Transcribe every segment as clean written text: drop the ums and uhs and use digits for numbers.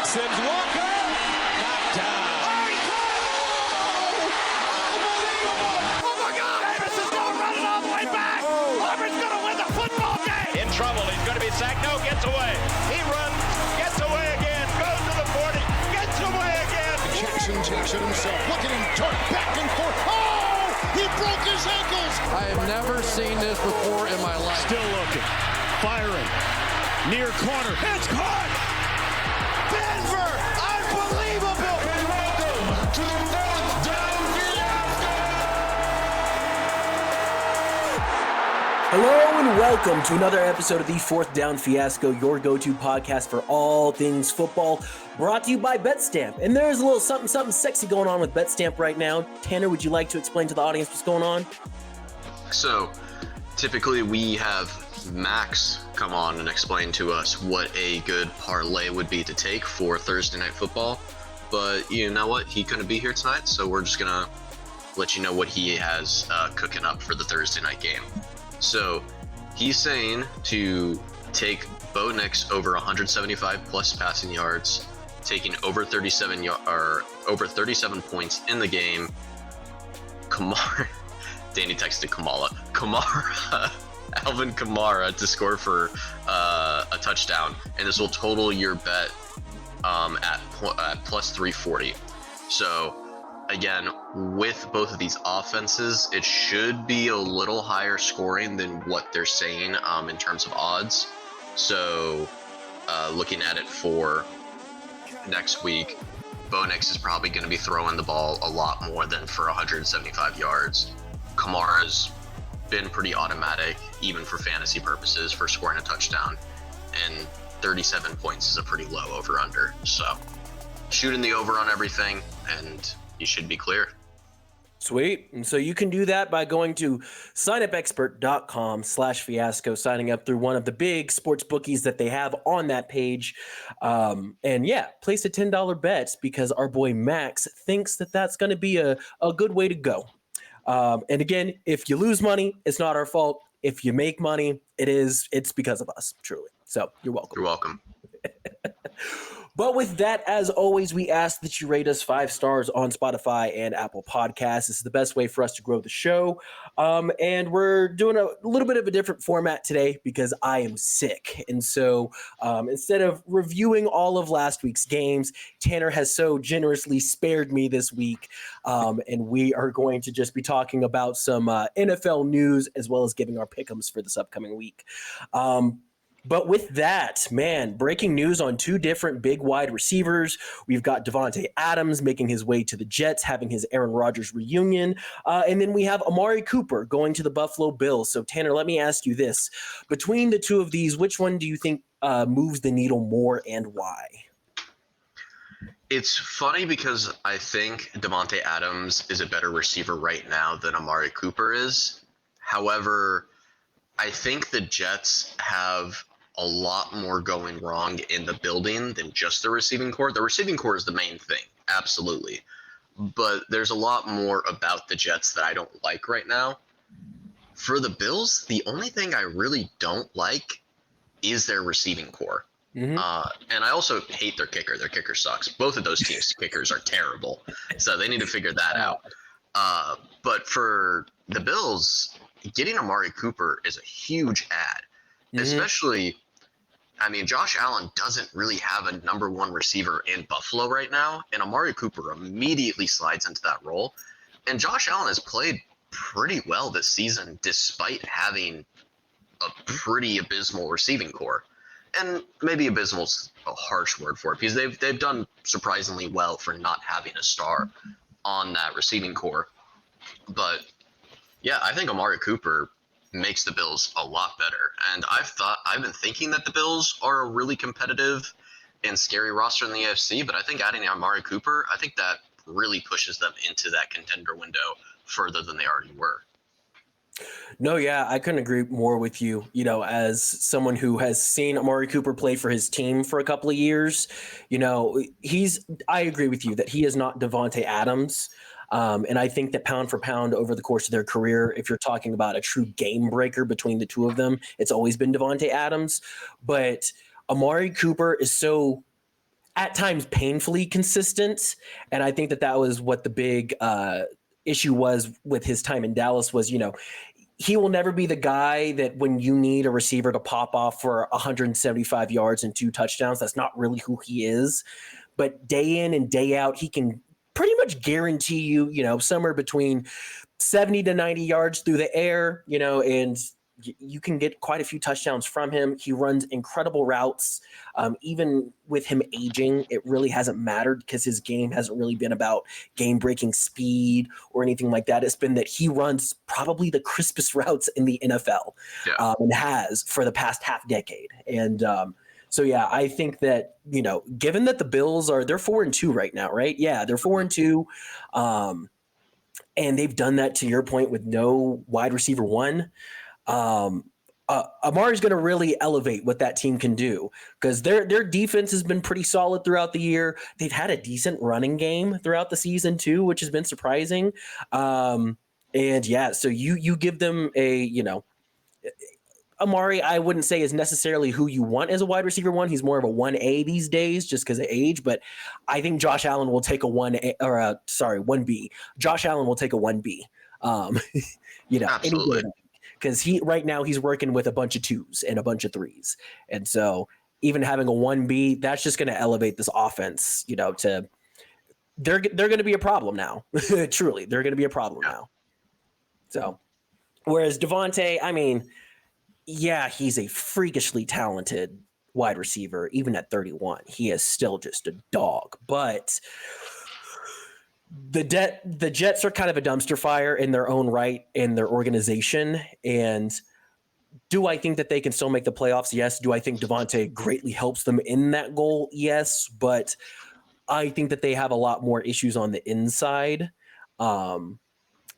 Sims Walker, knocked down. Oh my God! Davis is going running all the way back. Auburn's going to win the football game. In trouble. He's going to be sacked. No, gets away. He runs, gets away again, goes to the 40, gets away again. Jackson takes it himself. Look at him dart back and forth. Oh! He broke his ankles. I have never seen this before in my life. Still looking. Firing. Near corner. It's caught! Denver! Unbelievable! And welcome to the fourth down fiasco. Hello and welcome to another episode of the Fourth Down Fiasco, your go-to podcast for all things football, brought to you by BetStamp. And there's a little something sexy going on with BetStamp right now. Tanner, would you like to explain to the audience what's going on? So, typically we have Max come on and explain to us what a good parlay would be to take for Thursday Night Football. But you know what? He couldn't be here tonight, so we're just going to let you know what he has cooking up for the Thursday night game. So, he's saying to take Bo Nix over 175 plus passing yards, taking over 37 points in the game. Danny texted Kamara, Alvin Kamara to score for a touchdown, and this will total your bet at plus 340. So again, with both of these offenses, it should be a little higher scoring than what they're saying in terms of odds. So looking at it for next week, Bo Nix is probably going to be throwing the ball a lot more than for 175 yards. Kamara's been pretty automatic, even for fantasy purposes, for scoring a touchdown, and 37 points is a pretty low over-under. So shooting the over on everything, and you should be clear. Sweet. And so you can do that by going to signupexpert.com/fiasco, signing up through one of the big sports bookies that they have on that page. And yeah, place a $10 bet because our boy Max thinks that that's going to be a good way to go. And again, if you lose money, it's not our fault. If you make money, it's because of us, truly. So you're welcome. You're welcome. But with that, as always, we ask that you rate us 5 stars on Spotify and Apple Podcasts. This is the best way for us to grow the show. And we're doing a little bit of a different format today because I am sick. And so instead of reviewing all of last week's games, Tanner has so generously spared me this week. And we are going to just be talking about some NFL news as well as giving our pick'ems for this upcoming week. But with that, man, breaking news on 2 different big wide receivers. We've got Davante Adams making his way to the Jets, having his Aaron Rodgers reunion. And then we have Amari Cooper going to the Buffalo Bills. So, Tanner, let me ask you this. Between the 2 of these, which one do you think moves the needle more and why? It's funny because I think Davante Adams is a better receiver right now than Amari Cooper is. However, I think the Jets have a lot more going wrong in the building than just the receiving core. The receiving core is the main thing, absolutely. But there's a lot more about the Jets that I don't like right now. For the Bills, the only thing I really don't like is their receiving core. Mm-hmm. And I also hate their kicker. Their kicker sucks. Both of those teams' kickers are terrible. So they need to figure that out. But for the Bills, getting Amari Cooper is a huge add, especially, I mean, Josh Allen doesn't really have a number 1 receiver in Buffalo right now, and Amari Cooper immediately slides into that role. And Josh Allen has played pretty well this season, despite having a pretty abysmal receiving core. And maybe abysmal's a harsh word for it, because they've done surprisingly well for not having a star on that receiving core. But yeah, I think Amari Cooper makes the Bills a lot better. And I've been thinking that the Bills are a really competitive and scary roster in the AFC, but I think adding Amari Cooper, I think that really pushes them into that contender window further than they already were. No, yeah, I couldn't agree more with you. You know, as someone who has seen Amari Cooper play for his team for a couple of years, you know, I agree with you that he is not Davante Adams. And I think that pound for pound over the course of their career, if you're talking about a true game breaker between the 2 of them, it's always been Davante Adams. But Amari Cooper is so at times painfully consistent. And I think that was what the big issue was with his time in Dallas was, he will never be the guy that when you need a receiver to pop off for 175 yards and 2 touchdowns, that's not really who he is. But day in and day out, he can pretty much guarantee you, somewhere between 70 to 90 yards through the air, and you can get quite a few touchdowns from him. He runs incredible routes. Even with him aging, it really hasn't mattered because his game hasn't really been about game-breaking speed or anything like that. It's been that he runs probably the crispest routes in the NFL and has for the past half decade. And so, yeah, I think that, given that the Bills they're 4-2 right now, right? Yeah, they're 4-2. And they've done that, to your point, with no wide receiver one. Amari's going to really elevate what that team can do because their defense has been pretty solid throughout the year. They've had a decent running game throughout the season too, which has been surprising. And yeah, so you give them Amari, I wouldn't say is necessarily who you want as a wide receiver one. He's more of a 1A these days just because of age, but I think Josh Allen will take a 1B. Josh Allen will take a 1B. Absolutely. Because right now he's working with a bunch of 2s and a bunch of 3s. And so even having a 1B, that's just going to elevate this offense, to they're going to be a problem now. Truly, they're going to be a problem now. So whereas Davante, I mean, yeah, he's a freakishly talented wide receiver. Even at 31, he is still just a dog. But the Jets are kind of a dumpster fire in their own right in their organization. And do I think that they can still make the playoffs? Yes. Do I think Davante greatly helps them in that goal? Yes. But I think that they have a lot more issues on the inside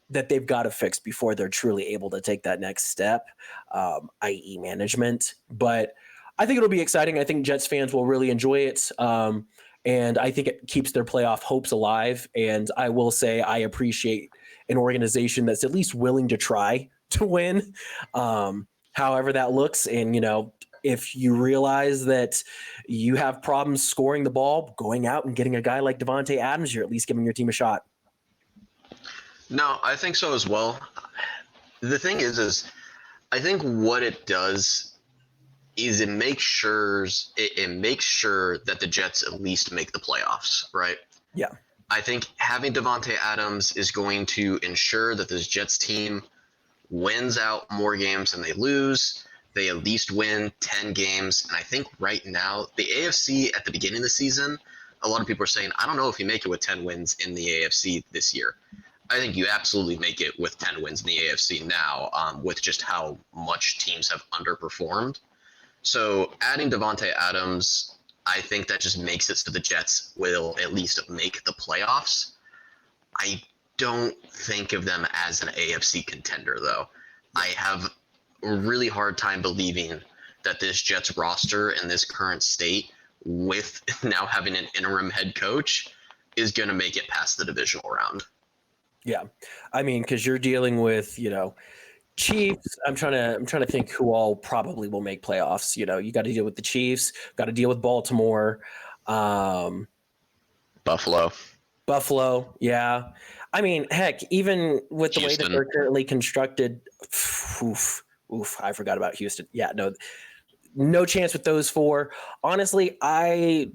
that they've got to fix before they're truly able to take that next step, i.e. management. But I think it'll be exciting. I think Jets fans will really enjoy it. And I think it keeps their playoff hopes alive. And I will say I appreciate an organization that's at least willing to try to win, however that looks. And, if you realize that you have problems scoring the ball, going out and getting a guy like Davante Adams, you're at least giving your team a shot. No, I think so as well. The thing is I think what it does is it makes sure that the Jets at least make the playoffs, right? Yeah. I think having Davante Adams is going to ensure that this Jets team wins out more games than they lose. They at least win 10 games. And I think right now, the AFC at the beginning of the season, a lot of people are saying, I don't know if you make it with 10 wins in the AFC this year. I think you absolutely make it with 10 wins in the AFC now, with just how much teams have underperformed. So adding Davante Adams, I think that just makes it so the Jets will at least make the playoffs. I don't think of them as an AFC contender, though. I have a really hard time believing that this Jets roster in this current state, with now having an interim head coach, is going to make it past the divisional round. Yeah. I mean, because you're dealing with, Chiefs. I'm trying to think who all probably will make playoffs. You got to deal with the Chiefs, got to deal with Baltimore, Buffalo. Yeah. I mean, heck, even with the Houston. way that they're currently constructed, I forgot about Houston. Yeah, no chance with those 4. Honestly, I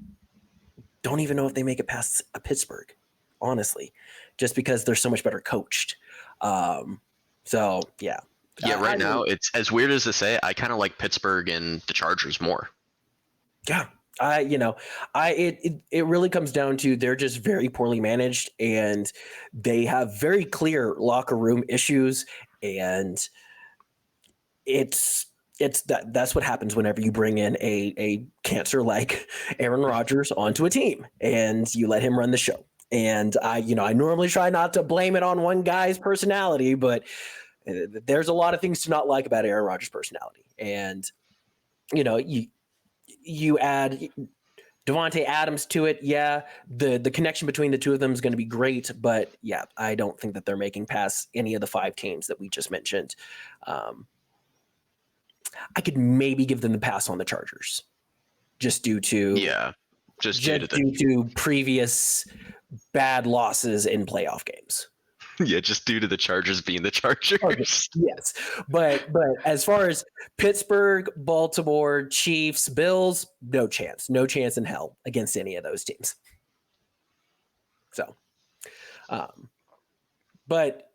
don't even know if they make it past Pittsburgh, honestly, just because they're so much better coached. So yeah. Yeah, right now, it's as weird as to say, I kind of like Pittsburgh and the Chargers more. Yeah. It really comes down to they're just very poorly managed and they have very clear locker room issues. And that's what happens whenever you bring in a cancer like Aaron Rodgers onto a team and you let him run the show. And I normally try not to blame it on one guy's personality, but there's a lot of things to not like about Aaron Rodgers' personality. And, you add Davante Adams to it. Yeah. The connection between the two of them is going to be great, but yeah, I don't think that they're making past any of the 5 teams that we just mentioned. I could maybe give them the pass on the Chargers just due to Just due to previous bad losses in playoff games. Yeah, just due to the Chargers being the Chargers. Okay. Yes, but as far as Pittsburgh, Baltimore, Chiefs, Bills, no chance in hell against any of those teams. So, but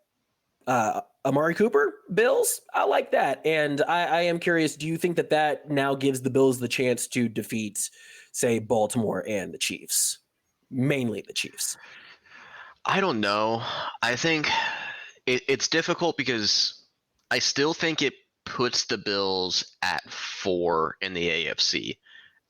Amari Cooper, Bills, I like that, and I am curious. Do you think that now gives the Bills the chance to defeat, say, Baltimore and the Chiefs, mainly the Chiefs? I don't know. I think it's difficult because I still think it puts the Bills at 4 in the AFC.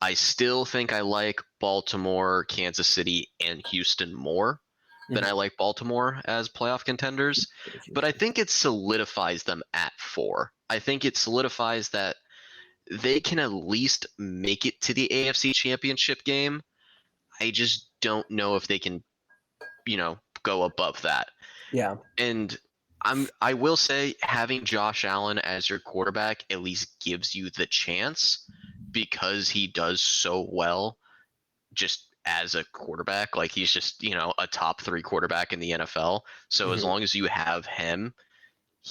I still think I like Baltimore, Kansas City, and Houston more than I like Baltimore as playoff contenders. But I think it solidifies them at 4. I think it solidifies that they can at least make it to the AFC Championship game. I just don't know if they can, go above that. Yeah. And I will say having Josh Allen as your quarterback at least gives you the chance, because he does so well just as a quarterback. Like, he's just, a top 3 quarterback in the NFL. So as long as you have him,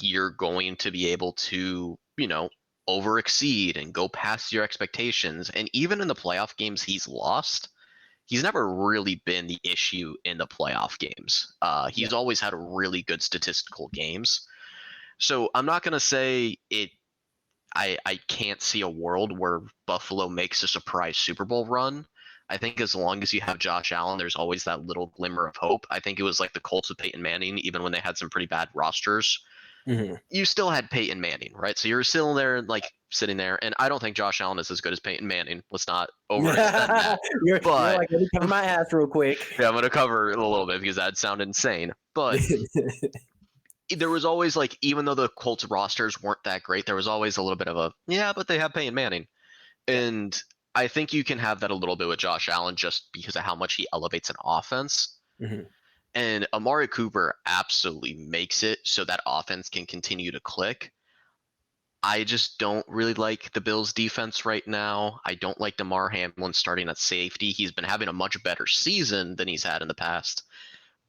you're going to be able to, over exceed and go past your expectations. And even in the playoff games he's lost, he's never really been the issue in the playoff games. He's always had really good statistical games. So I'm not going to say it. I can't see a world where Buffalo makes a surprise Super Bowl run. I think as long as you have Josh Allen, there's always that little glimmer of hope. I think it was like the Colts with Peyton Manning, even when they had some pretty bad rosters. You still had Peyton Manning, right? So you're still there, like, sitting there. And I don't think Josh Allen is as good as Peyton Manning. Let's not overextend that. You're like, let me cover my ass real quick. Yeah, I'm going to cover it a little bit because that'd sound insane. But there was always, like, even though the Colts rosters weren't that great, there was always a little bit of a, but they have Peyton Manning. And I think you can have that a little bit with Josh Allen just because of how much he elevates an offense. And Amari Cooper absolutely makes it so that offense can continue to click. I just don't really like the Bills' defense right now. I don't like DeMar Hamlin starting at safety. He's been having a much better season than he's had in the past,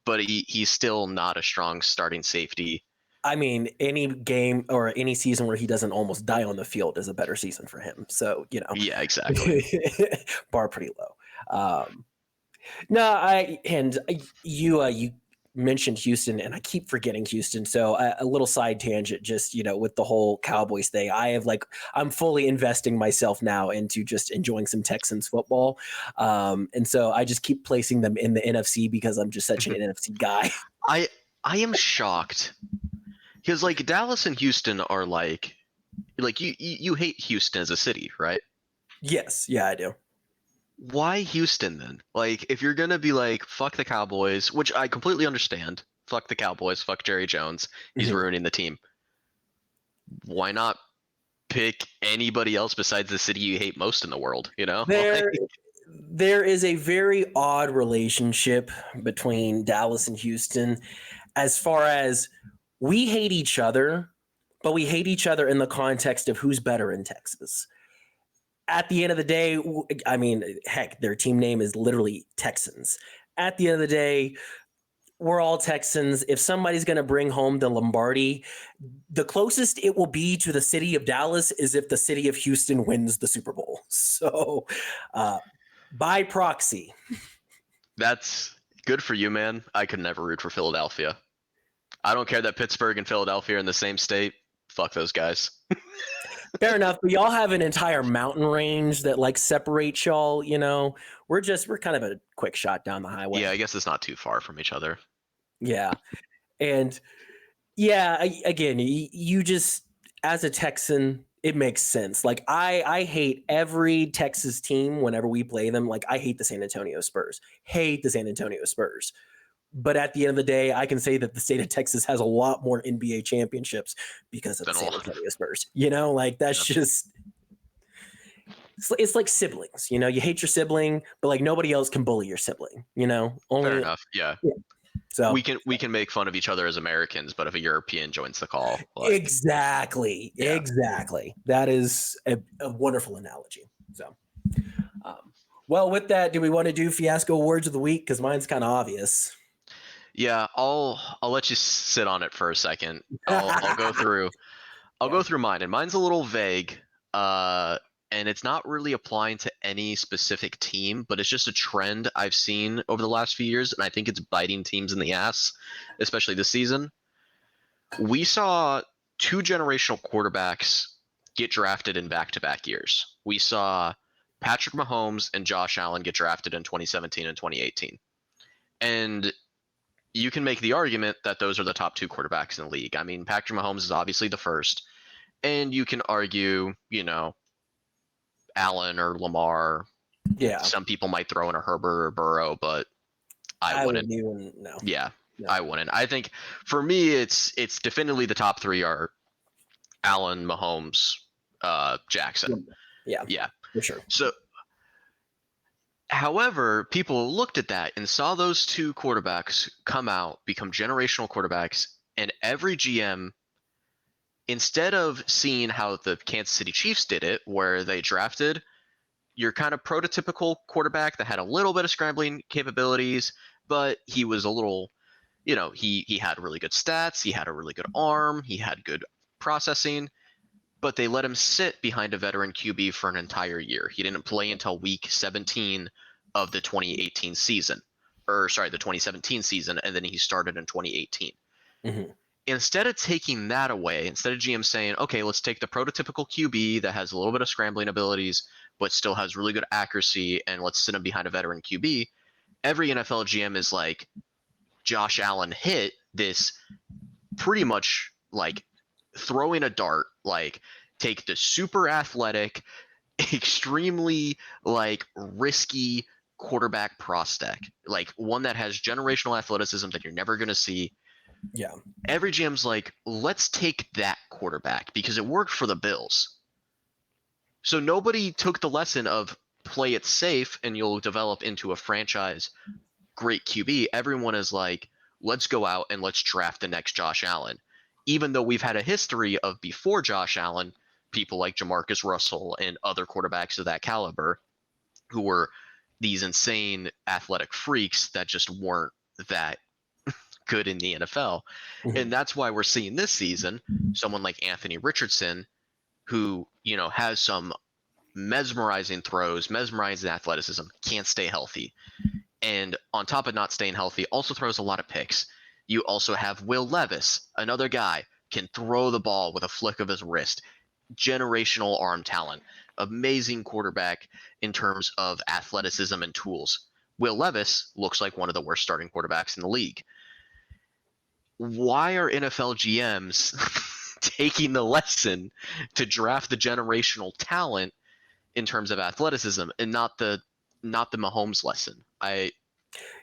but he's still not a strong starting safety. I mean, any game or any season where he doesn't almost die on the field is a better season for him. So, Yeah, exactly. Bar pretty low. You mentioned Houston, and I keep forgetting Houston. So a little side tangent, just, with the whole Cowboys thing, I'm fully investing myself now into just enjoying some Texans football. And so I just keep placing them in the NFC because I'm just such an NFC guy. I am shocked because, like, Dallas and Houston are like you hate Houston as a city, right? Yes. Yeah, I do. Why Houston then? Like, if you're gonna be like, fuck the Cowboys, which I completely understand, fuck the Cowboys, fuck Jerry Jones, he's ruining the team. Why not pick anybody else besides the city you hate most in the world? There is a very odd relationship between Dallas and Houston, as far as we hate each other, but we hate each other in the context of who's better in Texas. At the end of the day, I mean, heck, their team name is literally Texans. At the end of the day, we're all Texans. If somebody's going to bring home the Lombardi, the closest it will be to the city of Dallas is if the city of Houston wins the Super Bowl. So, by proxy. That's good for you, man. I could never root for Philadelphia. I don't care that Pittsburgh and Philadelphia are in the same state. Fuck those guys. Fair enough, but y'all have an entire mountain range that, like, separates y'all. We're kind of a quick shot down the highway. Yeah, I guess it's not too far from each other. Yeah, and again, you just, as a Texan, it makes sense. Like, I hate every Texas team whenever we play them. Like, I hate the San Antonio Spurs. But at the end of the day, I can say that the state of Texas has a lot more NBA championships because of the San Antonio Spurs. That's just it's like siblings. You hate your sibling, but, like, nobody else can bully your sibling. Only. Fair enough. Yeah. So we can make fun of each other as Americans, but if a European joins the call, exactly. That is a wonderful analogy. So, Well, with that, do we want to do fiasco words of the week? Because mine's kind of obvious. Yeah, I'll let you sit on it for a second. I'll go through go through mine, and mine's a little vague. And it's not really applying to any specific team, but it's just a trend I've seen over the last few years, and I think it's biting teams in the ass, especially this season. We saw two generational quarterbacks get drafted in back-to-back years. We saw Patrick Mahomes and Josh Allen get drafted in 2017 and 2018. And you can make the argument that those are the top two quarterbacks in the league. I mean, Patrick Mahomes is obviously the first, and you can argue, Allen or Lamar. Yeah. Some people might throw in a Herbert or Burrow, but I wouldn't. No. Yeah, no. I wouldn't. I think for me, it's definitively the top three are Allen, Mahomes, Jackson. Yeah, for sure. So, however, people looked at that and saw those two quarterbacks come out, become generational quarterbacks, and every GM, instead of seeing how the Kansas City Chiefs did it, where they drafted your kind of prototypical quarterback that had a little bit of scrambling capabilities, but he was a little, he had really good stats, he had a really good arm, he had good processing, but they let him sit behind a veteran QB for an entire year. He didn't play until week 17 of the 2018 season, the 2017 season, and then he started in 2018. Mm-hmm. Instead of taking that away, instead of GM saying, okay, let's take the prototypical QB that has a little bit of scrambling abilities, but still has really good accuracy, and let's sit him behind a veteran QB, every NFL GM is like, Josh Allen hit this pretty much like throwing a dart, like take the super athletic, extremely like risky quarterback prospect, like one that has generational athleticism that you're never going to see. Yeah. Every GM's like, let's take that quarterback because it worked for the Bills. So nobody took the lesson of play it safe and you'll develop into a franchise great QB. Everyone is like, let's go out and let's draft the next Josh Allen. Even though we've had a history of before Josh Allen, people like Jamarcus Russell and other quarterbacks of that caliber who were these insane athletic freaks that just weren't that good in the NFL. Mm-hmm. And that's why we're seeing this season someone like Anthony Richardson, who, has some mesmerizing throws, mesmerizing athleticism, can't stay healthy. And on top of not staying healthy, also throws a lot of picks. You also have Will Levis, another guy, can throw the ball with a flick of his wrist. Generational arm talent. Amazing quarterback in terms of athleticism and tools. Will Levis looks like one of the worst starting quarterbacks in the league. Why are NFL GMs taking the lesson to draft the generational talent in terms of athleticism and not the Mahomes lesson?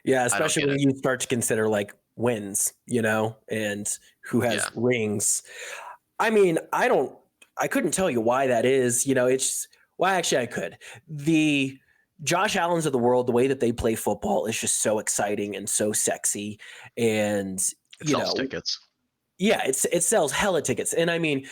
Especially when you start to consider like wins, and who has rings. I mean, I couldn't tell you why that is. Actually I could. The Josh Allens of the world, the way that they play football is just so exciting and so sexy, and it sells tickets. Yeah, it sells hella tickets. And I mean,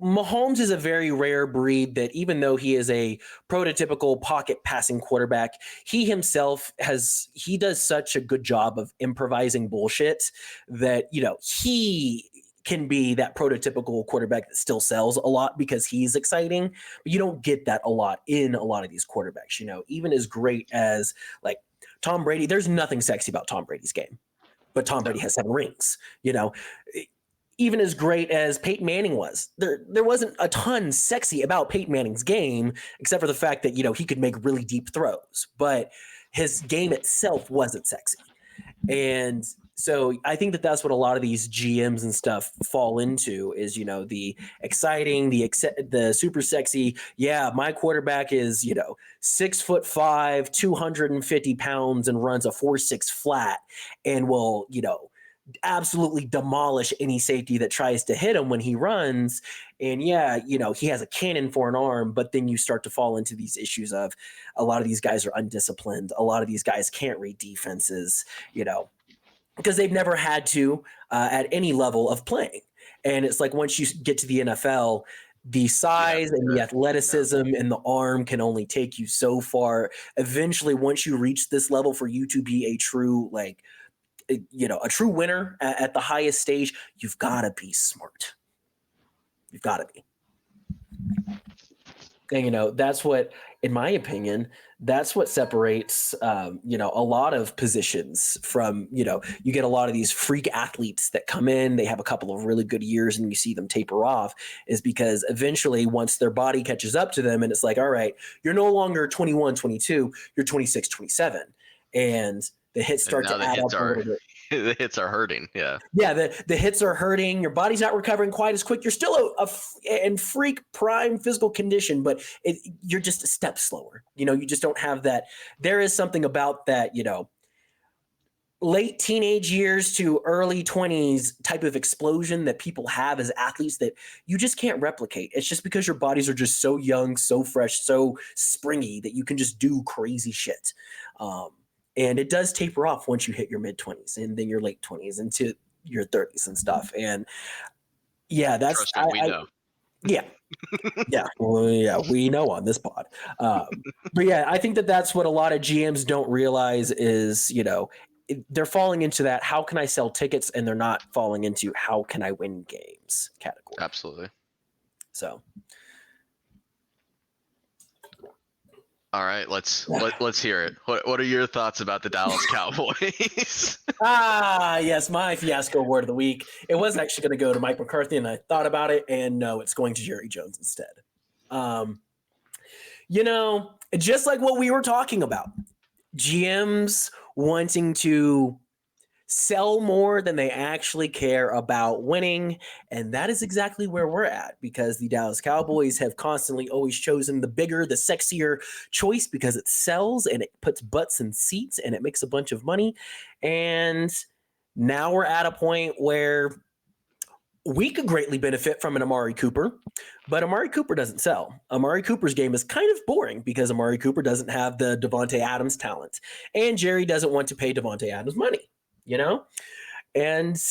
Mahomes is a very rare breed that even though he is a prototypical pocket passing quarterback, he himself does such a good job of improvising bullshit that, he can be that prototypical quarterback that still sells a lot because he's exciting, but you don't get that a lot in a lot of these quarterbacks, even as great as like Tom Brady. There's nothing sexy about Tom Brady's game. But Tom Brady has 7 rings, even as great as Peyton Manning was, there wasn't a ton sexy about Peyton Manning's game, except for the fact that, he could make really deep throws, but his game itself wasn't sexy. And so I think that that's what a lot of these GMs and stuff fall into is, the exciting, the super sexy. Yeah, my quarterback is, 6'5", 250 pounds and runs a 4.6 flat and will, absolutely demolish any safety that tries to hit him when he runs. And he has a cannon for an arm, but then you start to fall into these issues of a lot of these guys are undisciplined. A lot of these guys can't read defenses, because they've never had to at any level of playing. And it's like once you get to the NFL, the size and the athleticism no. and the arm can only take you so far. Eventually, once you reach this level, for you to be a true, like, a true winner at the highest stage, you've got to be smart. You've got to be. And, that's what, in my opinion, that's what separates, a lot of positions from, you get a lot of these freak athletes that come in, they have a couple of really good years and you see them taper off, is because eventually once their body catches up to them and it's like, all right, you're no longer 21, 22, you're 26, 27. And the hits start to add up a little bit. The hits are hurting. Yeah. Yeah. The hits are hurting. Your body's not recovering quite as quick. You're still in freak prime physical condition, but you're just a step slower. You just don't have that. There is something about that, late teenage years to early 20s type of explosion that people have as athletes that you just can't replicate. It's just because your bodies are just so young, so fresh, so springy that you can just do crazy shit. And it does taper off once you hit your mid-20s and then your late 20s into your 30s and stuff. And yeah, that's we know. Yeah. Yeah. Well, yeah, we know on this pod. But yeah, I think that's what a lot of GMs don't realize is, they're falling into that how can I sell tickets, and they're not falling into how can I win games category. Absolutely. So all right, let's hear it. What are your thoughts about the Dallas Cowboys? Yes, my fiasco word of the week. It was actually going to go to Mike McCarthy, and I thought about it, and no, it's going to Jerry Jones instead. Just like what we were talking about, GMs wanting to sell more than they actually care about winning. And that is exactly where we're at, because the Dallas Cowboys have constantly always chosen the bigger, the sexier choice because it sells and it puts butts in seats and it makes a bunch of money. And now we're at a point where we could greatly benefit from an Amari Cooper, but Amari Cooper doesn't sell. Amari Cooper's game is kind of boring because Amari Cooper doesn't have the Davante Adams talent, and Jerry doesn't want to pay Davante Adams money. And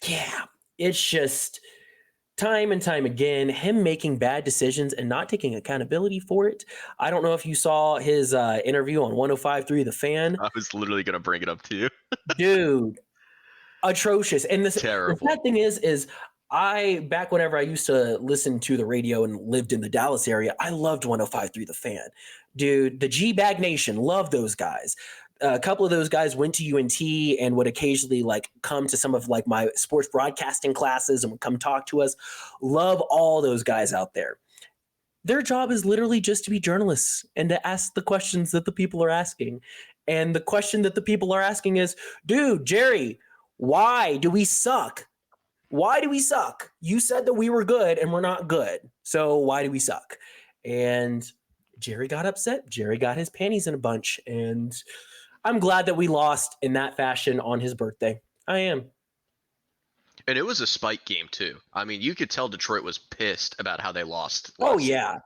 yeah, it's just time and time again, him making bad decisions and not taking accountability for it. I don't know if you saw his interview on 105.3 The Fan. I was literally going to bring it up to you. Dude, atrocious. And terrible. The sad thing is back whenever I used to listen to the radio and lived in the Dallas area, I loved 105.3 The Fan. Dude, the G-Bag Nation, loved those guys. A couple of those guys went to UNT and would occasionally come to some of my sports broadcasting classes and would come talk to us. Love all those guys out there. Their job is literally just to be journalists and to ask the questions that the people are asking. And the question that the people are asking is, dude, Jerry, why do we suck? Why do we suck? You said that we were good and we're not good. So why do we suck? And Jerry got upset. Jerry got his panties in a bunch. And I'm glad that we lost in that fashion on his birthday. I am. And it was a spike game too. I mean, you could tell Detroit was pissed about how they lost. Oh yeah.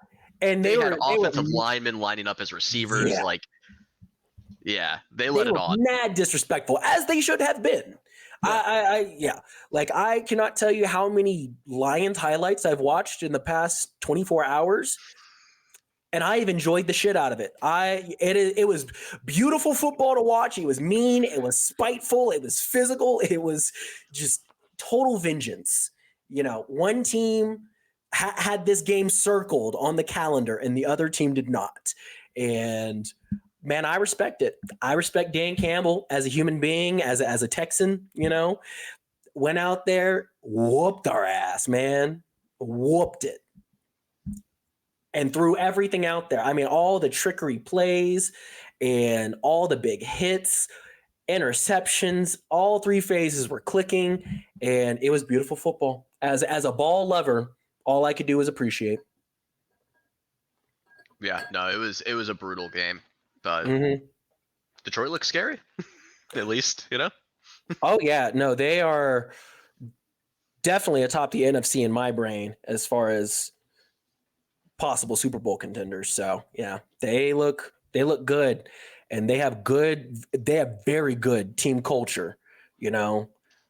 And they had offensive linemen lining up as receivers. Yeah. They let it on. Mad disrespectful, as they should have been. Yeah. I cannot tell you how many Lions highlights I've watched in the past 24 hours. And I've enjoyed the shit out of it. It was beautiful football to watch. It was mean. It was spiteful. It was physical. It was just total vengeance. One team had this game circled on the calendar and the other team did not. And man, I respect it. I respect Dan Campbell as a human being, as a Texan, went out there, whooped our ass, man. Whooped it. And threw everything out there. I mean, all the trickery plays and all the big hits, interceptions, all three phases were clicking, and it was beautiful football. As a ball lover, all I could do was appreciate. Yeah, no, it was a brutal game, but Detroit looks scary, at least, Oh yeah, no, they are definitely atop the NFC in my brain as far as possible Super Bowl contenders. So yeah, they look good, and they have very good team culture.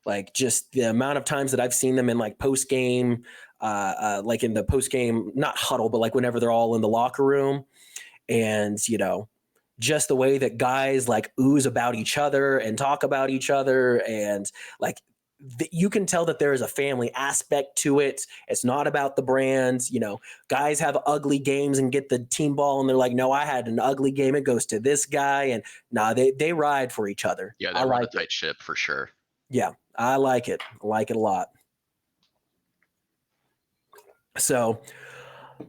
Like just the amount of times that I've seen them in like post game, like in the post game, not huddle, but like whenever they're all in the locker room, and just the way that guys like ooze about each other and talk about each other, and like you can tell that there is a family aspect to it. It's not about the brands. Guys have ugly games and get the team ball, and they're like, no, I had an ugly game. It goes to this guy, and they ride for each other. Yeah, they run a tight ship for sure. Yeah, I like it. I like it a lot. So,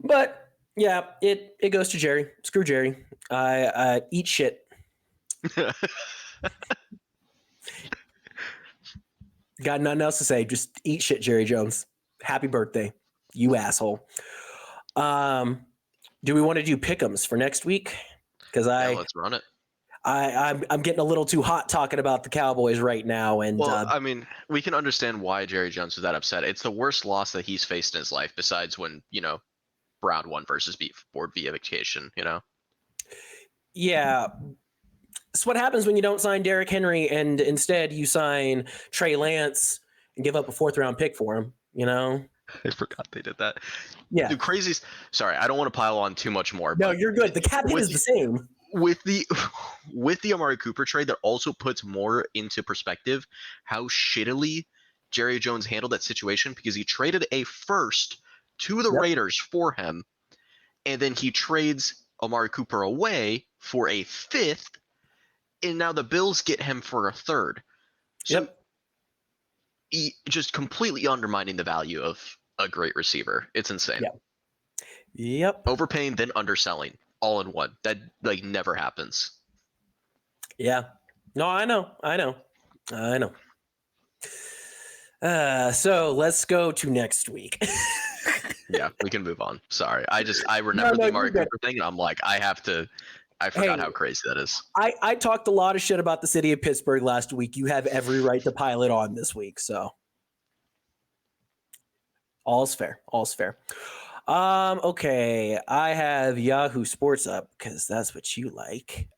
but yeah, it goes to Jerry. Screw Jerry. I eat shit. Got nothing else to say. Just eat shit, Jerry Jones. Happy birthday, you asshole. Do we want to do pick'ems for next week? Because let's run it. I'm getting a little too hot talking about the Cowboys right now. And I mean, we can understand why Jerry Jones was that upset. It's the worst loss that he's faced in his life, besides when Brown won versus Ford via vacation. Yeah. It's what happens when you don't sign Derrick Henry and instead you sign Trey Lance and give up a 4th-round pick for him. I forgot they did that. Yeah. The craziest. Sorry, I don't want to pile on too much more. No, you're good. The cap hit is the same. With the Amari Cooper trade, that also puts more into perspective how shittily Jerry Jones handled that situation, because he traded a first to the Raiders for him, and then he trades Amari Cooper away for a 5th, and now the Bills get him for a 3rd. So he just completely undermining the value of a great receiver. It's insane. Yep. Overpaying, then underselling, all in one. That never happens. Yeah. No, I know. So let's go to next week. Yeah, we can move on. Sorry. I remember the Amari Cooper thing, and I'm like, I forgot how crazy that is. I talked a lot of shit about the city of Pittsburgh last week. You have every right to pile it on this week. So all's fair. Okay. I have Yahoo Sports up because that's what you like.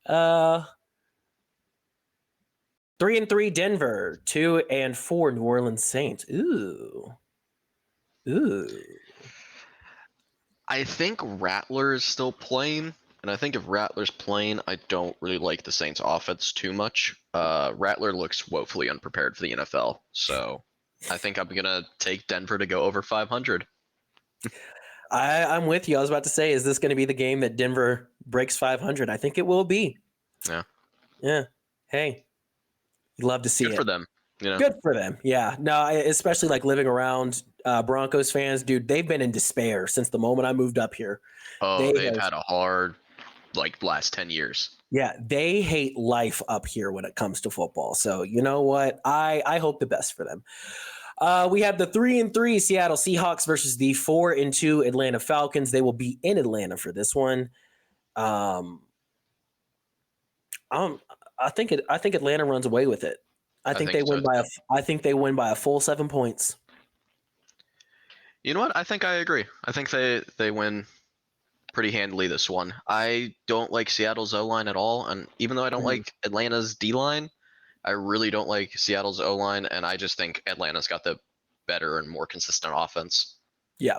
3-3 Denver, 2-4 New Orleans Saints. Ooh. I think Rattler is still playing, and I think if Rattler's playing, I don't really like the Saints offense too much. Rattler looks woefully unprepared for the NFL, so I think I'm gonna take Denver to go over 500. I'm with you. I was about to say, is this going to be the game that Denver breaks 500? I think it will be. Yeah. Hey, you'd love to see it. Good for them. Good for them. Yeah. No, especially like living around Broncos fans, dude, they've been in despair since the moment I moved up here. Oh, they've had a hard, last 10 years. Yeah. They hate life up here when it comes to football. So you know what? I hope the best for them. We have the 3-3 Seattle Seahawks versus the 4-2 Atlanta Falcons. They will be in Atlanta for this one. I think Atlanta runs away with it. I think they win by a full 7 points. You know what? I think I agree. I think they win pretty handily this one. I don't like Seattle's O-line at all, and even though I don't like Atlanta's D-line, I really don't like Seattle's O-line, and I just think Atlanta's got the better and more consistent offense. Yeah.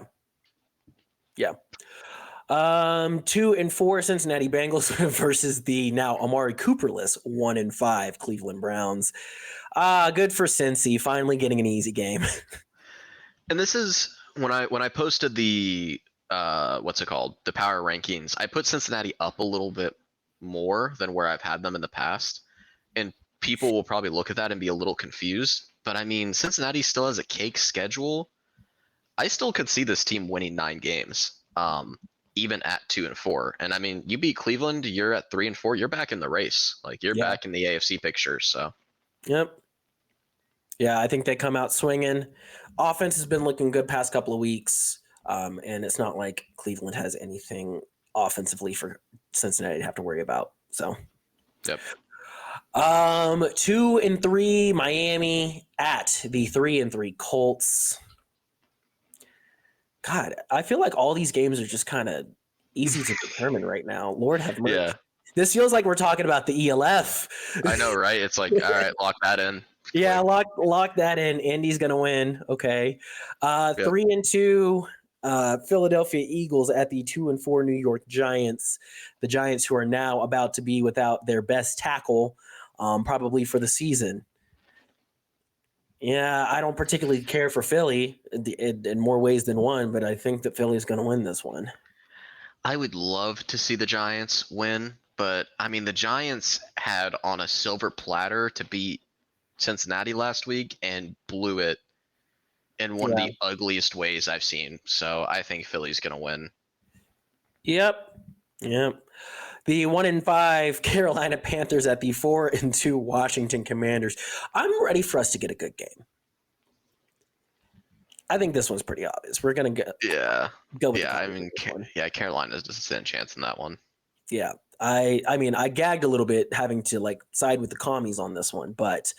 2-4 Cincinnati Bengals versus the now Amari Cooperless 1-5 Cleveland Browns. Good for Cincy, finally getting an easy game. And this is when I posted the the power rankings, I put Cincinnati up a little bit more than where I've had them in the past. And people will probably look at that and be a little confused. But I mean, Cincinnati still has a cake schedule. I still could see this team winning 9 games, even at 2-4. And I mean, you beat Cleveland, you're at 3-4, you're back in the race. You're back in the AFC picture. So, yep. Yeah, I think they come out swinging. Offense has been looking good past couple of weeks, and it's not like Cleveland has anything offensively for Cincinnati to have to worry about. So, yep. 2-3 Miami at the 3-3 Colts. God, I feel like all these games are just kind of easy to determine right now. Lord have mercy. Yeah. This feels like we're talking about the ELF. I know, right? It's like, all right, lock that in. Yeah, lock that in. Indy's gonna win. Okay. 3-2 Philadelphia Eagles at the 2-4 New York Giants. The Giants, who are now about to be without their best tackle, probably for the season. Yeah, I don't particularly care for Philly in more ways than one, but I think that Philly's going to win this one. I would love to see the Giants win, but I mean, the Giants had on a silver platter to beat Cincinnati last week and blew it in one of Yeah. the ugliest ways I've seen. So I think Philly's going to win. Yep. The 1-5 Carolina Panthers at the 4-2 Washington Commanders. I'm ready for us to get a good game. I think this one's pretty obvious. We're gonna go. Go with I mean, Carolina's just a thin chance in that one. Yeah, I mean, I gagged a little bit having to like side with the commies on this one, but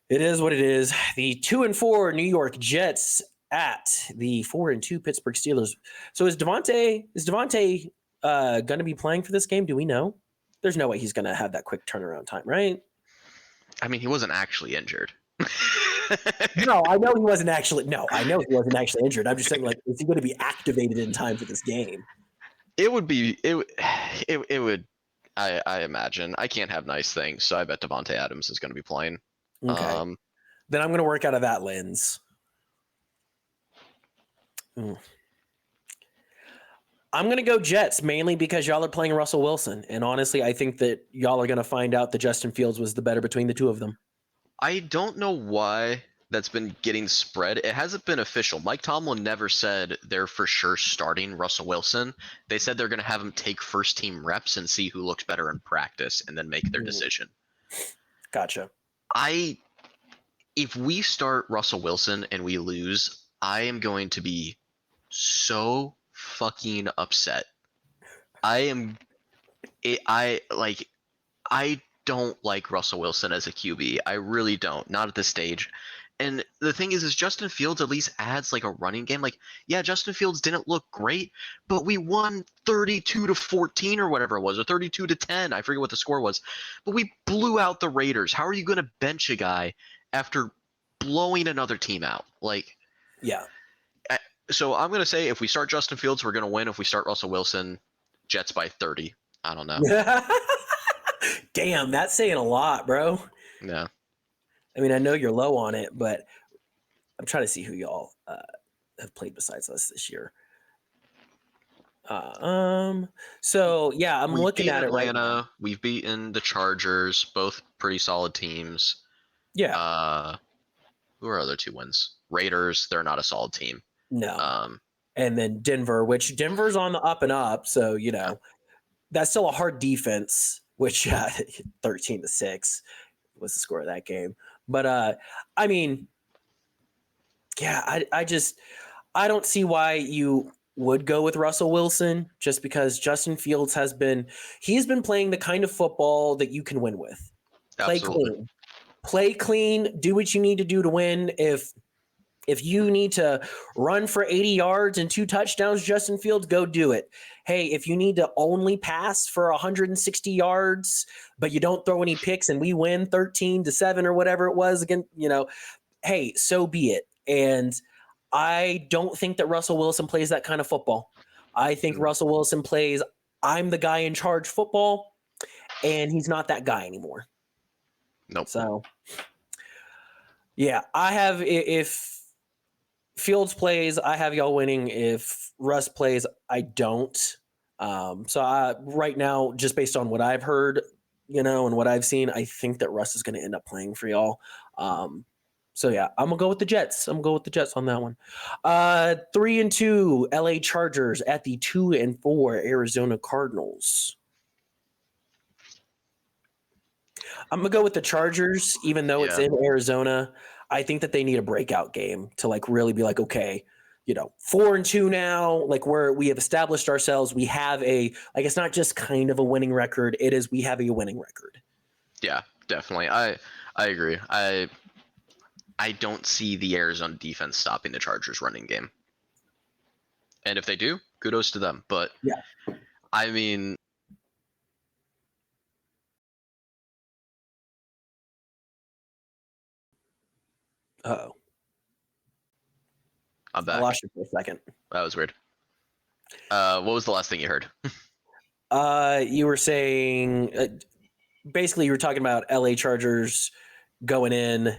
it is what it is. The 2-4 New York Jets at the 4-2 Pittsburgh Steelers. So is Davante going to be playing for this game? Do we know? There's no way he's going to have that quick turnaround time, right? I mean, he wasn't actually injured. No, I know he wasn't actually. No, I know he wasn't actually injured. I'm just saying, like, is he going to be activated in time for this game? It would be. It would. I imagine. I can't have nice things, so I bet Davante Adams is going to be playing. Okay. Then I'm going to work out of that lens. I'm going to go Jets mainly because y'all are playing Russell Wilson. And honestly, I think that y'all are going to find out that Justin Fields was the better between the two of them. I don't know why that's been getting spread. It hasn't been official. Mike Tomlin never said they're for sure starting Russell Wilson. They said they're going to have him take first team reps and see who looks better in practice and then make their decision. Gotcha. If we start Russell Wilson and we lose, I am going to be so fucking upset. I don't like Russell Wilson as a QB. I really don't. Not at this stage. And the thing is Justin Fields at least adds like a running game. Like, yeah, Justin Fields didn't look great, but we won 32-14 or whatever it was, or 32-10. I forget what the score was. But we blew out the Raiders. How are you going to bench a guy after blowing another team out? Like, yeah. So I'm going to say if we start Justin Fields, we're going to win. If we start Russell Wilson, Jets by 30. I don't know. Damn, that's saying a lot, bro. Yeah. I mean, I know you're low on it, but I'm trying to see who y'all have played besides us this year. So yeah, I'm looking at Atlanta, it right now. We've beaten the Chargers, both pretty solid teams. Yeah. Who are other two wins? Raiders, they're not a solid team. No. And then Denver's on the up and up, so that's still a hard defense, which 13-6 was the score of that game. But I mean, yeah, I don't see why you would go with Russell Wilson just because Justin Fields has been playing the kind of football that you can win with. Absolutely. Play clean, do what you need to do to win. If you need to run for 80 yards and 2 touchdowns, Justin Fields, go do it. Hey, if you need to only pass for 160 yards, but you don't throw any picks and we win 13-7 or whatever it was again, hey, so be it. And I don't think that Russell Wilson plays that kind of football. I think Russell Wilson plays, I'm the guy in charge football, and he's not that guy anymore. Nope. So, yeah, if Fields plays, I have y'all winning. If Russ plays, I don't. So right now, just based on what I've heard, and what I've seen, I think that Russ is going to end up playing for y'all. So yeah, I'm gonna go with the Jets. I'm gonna go with the Jets on that one. 3-2 LA Chargers at the 2-4 Arizona Cardinals. I'm gonna go with the Chargers, even though it's in Arizona. I think that they need a breakout game to like really be like, okay, 4-2 now. Like we have established ourselves. We have it's not just kind of a winning record. It is we have a winning record. Yeah, definitely. I agree. I don't see the Arizona defense stopping the Chargers running game. And if they do, kudos to them. But yeah, I mean, Uh-oh. I'm back. I lost you for a second. That was weird. What was the last thing you heard? You were saying basically you were talking about LA Chargers going in.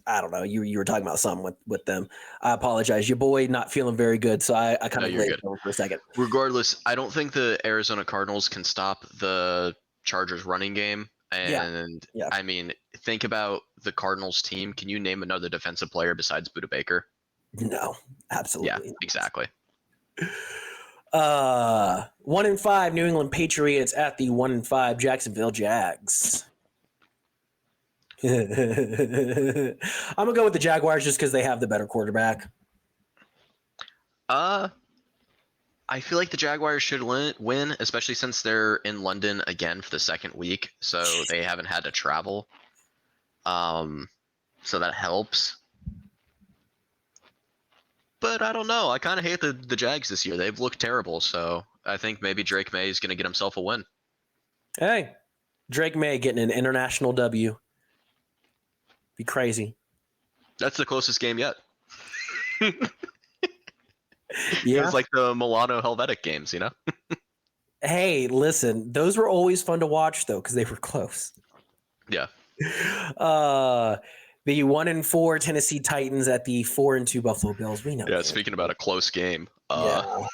I don't know. You were talking about something with them. I apologize. Your boy not feeling very good, so I kind of glazed over for a second. Regardless, I don't think the Arizona Cardinals can stop the Chargers running game. And Yeah. I mean, think about the Cardinals team. Can you name another defensive player besides Budda Baker? No, absolutely. Yeah, not. exactly. 1-5 New England Patriots at the 1-5 Jacksonville Jags. I'm gonna go with the Jaguars just because they have the better quarterback. I feel like the Jaguars should win, especially since they're in London again for the second week, so they haven't had to travel. So that helps. But I don't know. I kind of hate the Jags this year. They've looked terrible, so I think maybe Drake May is going to get himself a win. Hey, Drake May getting an international W. Be crazy. That's the closest game yet. Yeah. It's like the Milano Helvetic games, you know? Hey, listen, those were always fun to watch though because they were close. Yeah. The 1-4 Tennessee Titans at the 4-2 Buffalo Bills. We know. Yeah. Speaking about a close game. Yeah.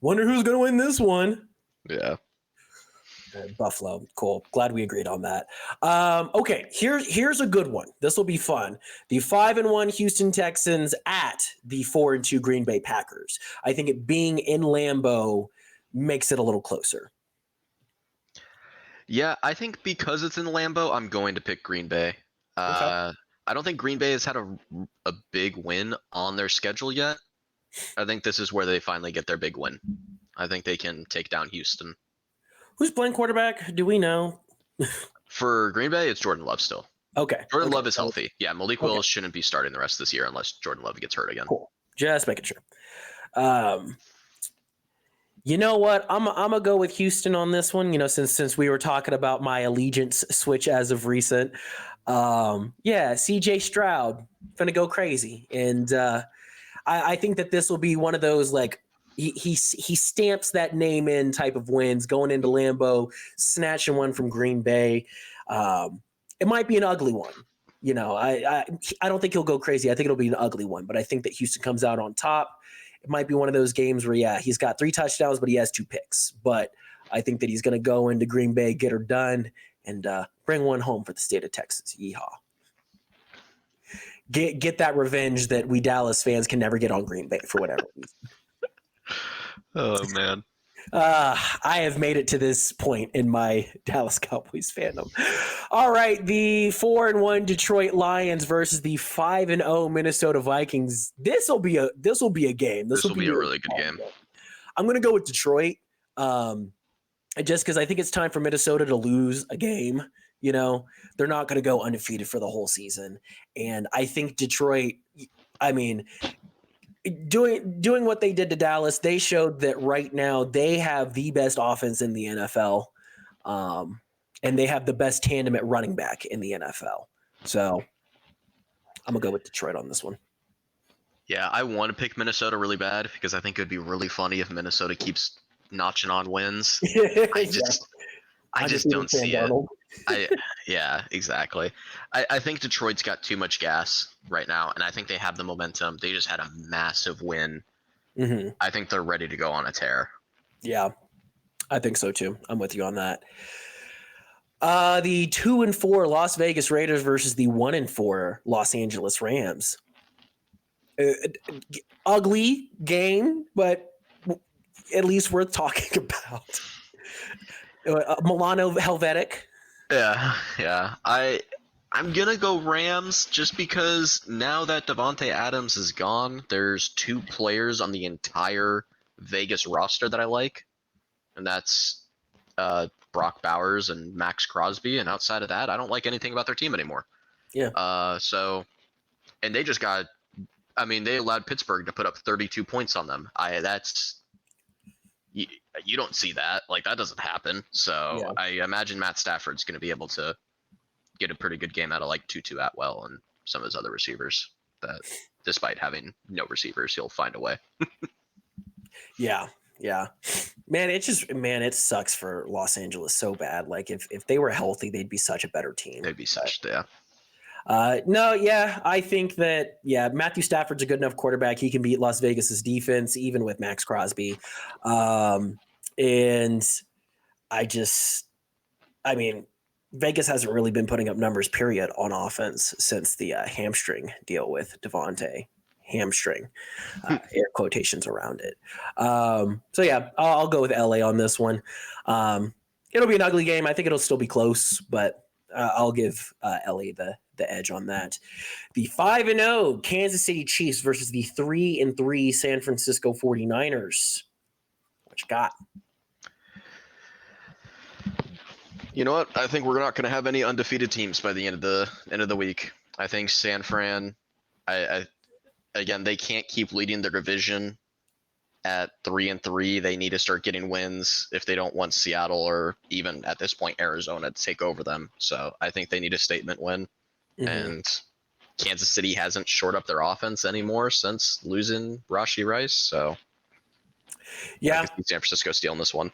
Wonder who's going to win this one. Yeah. Buffalo. Cool. Glad we agreed on that. Okay, here's a good one. This will be fun. The 5-1 Houston Texans at the 4-2 Green Bay Packers. I think it being in Lambeau makes it a little closer. Yeah, I think because it's in Lambeau, I'm going to pick Green Bay. Okay. I don't think Green Bay has had a big win on their schedule yet. I think this is where they finally get their big win. I think they can take down Houston. Who's playing quarterback? Do we know? For Green Bay, it's Jordan Love still. Okay. Jordan Love is healthy. Yeah, Malik Willis shouldn't be starting the rest of this year unless Jordan Love gets hurt again. Cool. Just making sure. You know what? I'm gonna go with Houston on this one. You know, since we were talking about my allegiance switch as of recent. CJ Stroud gonna go crazy, and I think that this will be one of those like he stamps that name in type of wins going into Lambeau, snatching one from Green Bay. It might be an ugly one. You know, I don't think he'll go crazy. I think it'll be an ugly one, but I think that Houston comes out on top. It might be one of those games where, he's got 3 touchdowns, but he has 2 picks. But I think that he's going to go into Green Bay, get her done, and bring one home for the state of Texas. Yeehaw. Get that revenge that we Dallas fans can never get on Green Bay for whatever reason. Oh, man. I have made it to this point in my Dallas Cowboys fandom. All right, the 4-1 Detroit Lions versus the 5-0 Minnesota Vikings. This will be a game. This will be a really good game. I'm going to go with Detroit, just because I think it's time for Minnesota to lose a game. You know, they're not going to go undefeated for the whole season, and I think Detroit. I mean, doing what they did to Dallas, they showed that right now they have the best offense in the NFL, and they have the best tandem at running back in the NFL. So I'm gonna go with Detroit on this one. Yeah, I want to pick Minnesota really bad because I think it would be really funny if Minnesota keeps notching on wins. I just don't see it. Yeah, exactly. I think Detroit's got too much gas right now, and I think they have the momentum. They just had a massive win. Mm-hmm. I think they're ready to go on a tear. Yeah, I think so too. I'm with you on that. The 2-4 Las Vegas Raiders versus the 1-4 Los Angeles Rams. Ugly game, but at least worth talking about. Milano Helvetic. Yeah. I'm gonna go Rams just because now that Davante Adams is gone, there's 2 players on the entire Vegas roster that I like, and that's Brock Bowers and Max Crosby. And outside of that, I don't like anything about their team anymore. Yeah. And they just got. I mean, they allowed Pittsburgh to put up 32 points on them. You don't see that. Like, that doesn't happen. So yeah. I imagine Matt Stafford's going to be able to get a pretty good game out of like Tutu Atwell, and some of his other receivers. That despite having no receivers, he'll find a way. Yeah. Man, it sucks for Los Angeles so bad. Like if they were healthy, they'd be such a better team. They'd be such, yeah. I think that, Matthew Stafford's a good enough quarterback. He can beat Las Vegas's defense, even with Max Crosby. And Vegas hasn't really been putting up numbers, period, on offense since the hamstring deal with Davante. Hamstring, air quotations around it. I'll go with LA on this one. It'll be an ugly game. I think it'll still be close, but I'll give LA the edge on that. The 5-0 Kansas City Chiefs versus the 3-3 San Francisco 49ers. What you got? You know what? I think we're not going to have any undefeated teams by the end of the week. I think San Fran, again, they can't keep leading their division at 3-3. They need to start getting wins if they don't want Seattle or even at this point Arizona to take over them. So I think they need a statement win. Mm-hmm. And Kansas City hasn't shored up their offense anymore since losing Rashee Rice. So I can see San Francisco stealing this one.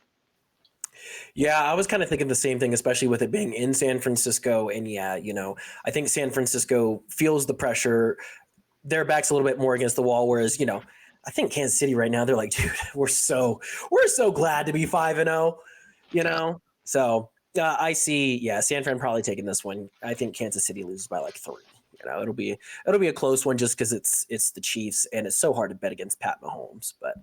Yeah, I was kind of thinking the same thing, especially with it being in San Francisco. And I think San Francisco feels the pressure. Their back's a little bit more against the wall, whereas, I think Kansas City right now, they're like, dude, we're so glad to be 5-0, So I see, San Fran probably taking this one. I think Kansas City loses by like 3. It'll be a close one just because it's the Chiefs, and it's so hard to bet against Pat Mahomes. But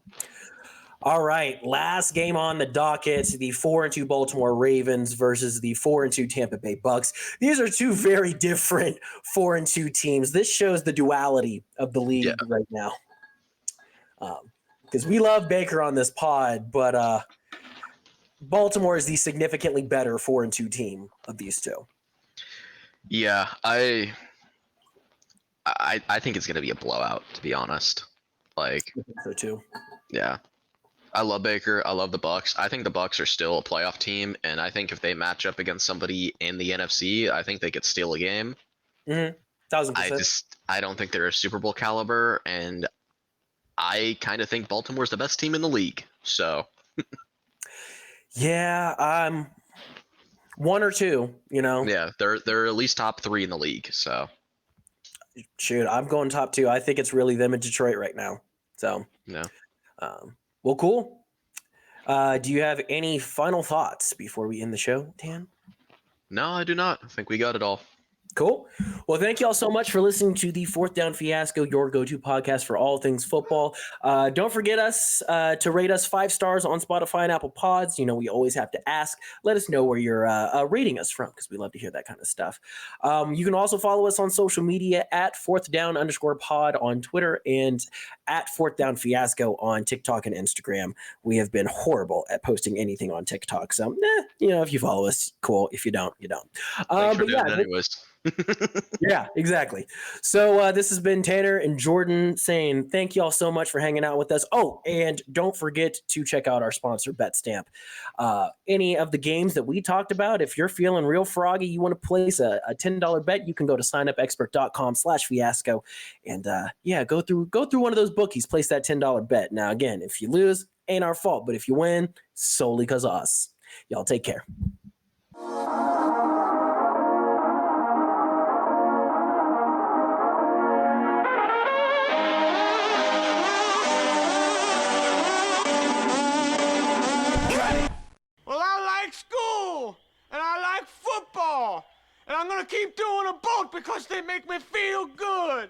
all right, last game on the docket, the 4-2 Baltimore Ravens versus the 4-2 Tampa Bay Bucks. These are two very different 4-2 teams. This shows the duality of the league right now. Because we love Baker on this pod, but Baltimore is the significantly better 4-2 team of these two. Yeah, I think it's going to be a blowout, to be honest. I think so too. Yeah. I love Baker. I love the Bucks. I think the Bucks are still a playoff team, and I think if they match up against somebody in the NFC, I think they could steal a game. 1,000%. I don't think they're a Super Bowl caliber, and I kind of think Baltimore's the best team in the league. So, one or two. Yeah, they're at least top 3 in the league. So, shoot, I'm going top 2. I think it's really them in Detroit right now. So, yeah. Well, cool. Do you have any final thoughts before we end the show, Dan? No, I do not. I think we got it all. Cool. Well, thank you all so much for listening to the Fourth Down Fiasco, your go-to podcast for all things football. Don't forget to rate us 5 stars on Spotify and Apple Pods. We always have to ask. Let us know where you're rating us from, because we love to hear that kind of stuff. You can also follow us on social media at _pod on Twitter and at Fourth Down Fiasco on TikTok and Instagram. We have been horrible at posting anything on TikTok. So, if you follow us, cool. If you don't, you don't. Thanks for doing it anyways. Yeah, exactly. So this has been Tanner and Jordan saying thank you all so much for hanging out with us. Oh, and don't forget to check out our sponsor, BetStamp. Any of the games that we talked about, if you're feeling real froggy, you want to place a $10 bet, you can go to signupexpert.com/fiasco and go through one of those bookies, place that $10 bet. Now, again, if you lose, ain't our fault, but if you win, solely because of us. Y'all take care. Well, I like school, and I like football, and I'm gonna keep doing them both because they make me feel good.